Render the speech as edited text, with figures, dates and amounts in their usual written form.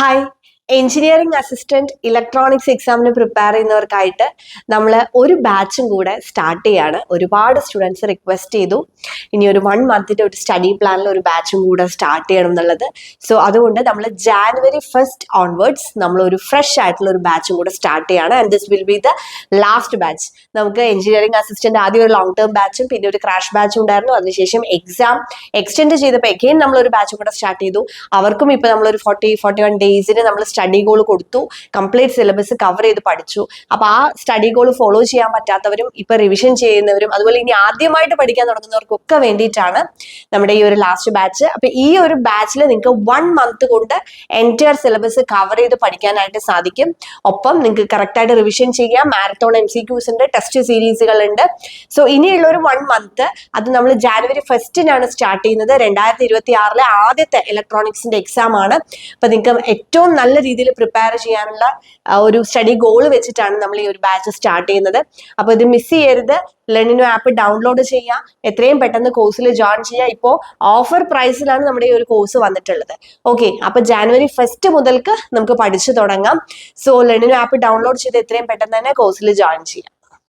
Hi. Engineering assistant electronics എക്സാമിന് prepare ചെയ്യുന്നവർക്കായിട്ട് നമ്മൾ ഒരു ബാച്ചും കൂടെ സ്റ്റാർട്ട് ചെയ്യാണ്. ഒരുപാട് സ്റ്റുഡൻസ് റിക്വസ്റ്റ് ചെയ്തു ഇനി ഒരു 1 മന്തിന്റെ ഒരു സ്റ്റഡി പ്ലാനിൽ ഒരു ബാച്ചും കൂടെ സ്റ്റാർട്ട് ചെയ്യണം എന്നുള്ളത്. സോ അതുകൊണ്ട് നമ്മൾ January 1st ഓൺവേർഡ്സ് നമ്മൾ ഒരു ഫ്രഷ് ആയിട്ടുള്ള ഒരു ബാച്ചും കൂടെ സ്റ്റാർട്ട് ചെയ്യാണ്. And this will be the last batch. നമുക്ക് എഞ്ചിനീയറിംഗ് അസിസ്റ്റന്റ് ആദ്യം ഒരു ലോങ് ടേം ബാച്ചും പിന്നെ ഒരു ക്രാഷ് ബാച്ചും ഉണ്ടായിരുന്നു. അതിനുശേഷം എക്സാം എക്സ്റ്റെൻഡ് ചെയ്തപ്പോൾ എഗെയിൻ നമ്മൾ ഒരു ബാച്ചും കൂടെ സ്റ്റാർട്ട് ചെയ്തു. അവർക്കും ഇപ്പൊ നമ്മളൊരു 41 ഡേയ്സിന് നമ്മൾ സ്റ്റഡി ഗോൾ കൊടുത്തു, കംപ്ലീറ്റ് സിലബസ് കവർ ചെയ്ത് പഠിച്ചു. അപ്പൊ ആ സ്റ്റഡി ഗോൾ ഫോളോ ചെയ്യാൻ പറ്റാത്തവരും ഇപ്പൊ റിവിഷൻ ചെയ്യുന്നവരും അതുപോലെ ഇനി ആദ്യമായിട്ട് പഠിക്കാൻ തുടങ്ങുന്നവർക്കൊക്കെ വേണ്ടിയിട്ടാണ് നമ്മുടെ ഈ ഒരു ലാസ്റ്റ് ബാച്ച്. അപ്പൊ ഈ ഒരു ബാച്ചിൽ നിങ്ങൾക്ക് 1 മന്ത് കൊണ്ട് എൻറ്റയർ സിലബസ് കവർ ചെയ്ത് പഠിക്കാനായിട്ട് സാധിക്കും. ഒപ്പം നിങ്ങൾക്ക് കറക്റ്റ് ആയിട്ട് റിവിഷൻ ചെയ്യാം. മാരത്തോൺ MCQs ഉണ്ട്, ടെസ്റ്റ് സീരീസുകൾ ഉണ്ട്. സോ ഇനിയുള്ള ഒരു 1 മന്ത് അത് നമ്മൾ January 1st സ്റ്റാർട്ട് ചെയ്യുന്നത്. 2026 ആദ്യത്തെ ഇലക്ട്രോണിക്സിന്റെ എക്സാം ആണ്. അപ്പൊ നിങ്ങൾക്ക് ഏറ്റവും നല്ല രീതിയിൽ പ്രിപ്പയർ ചെയ്യാനുള്ള ഒരു സ്റ്റഡി ഗോൾ വെച്ചിട്ടാണ് നമ്മൾ ഈ ഒരു ബാച്ച് സ്റ്റാർട്ട് ചെയ്യുന്നത്. അപ്പൊ ഇത് മിസ് ചെയ്യരുത്. ലേണിനോ ആപ്പ് ഡൗൺലോഡ് ചെയ്യുക, എത്രയും പെട്ടെന്ന് കോഴ്സിൽ ജോയിൻ ചെയ്യുക. ഇപ്പോൾ ഓഫർ പ്രൈസിലാണ് നമ്മുടെ ഈ ഒരു കോഴ്സ് വന്നിട്ടുള്ളത്. ഓക്കെ, അപ്പൊ January 1st മുതൽക്ക് നമുക്ക് പഠിച്ചു തുടങ്ങാം. സോ ലേണിനോ ആപ്പ് ഡൗൺലോഡ് ചെയ്ത് എത്രയും പെട്ടെന്ന് തന്നെ കോഴ്സിൽ ജോയിൻ ചെയ്യാം.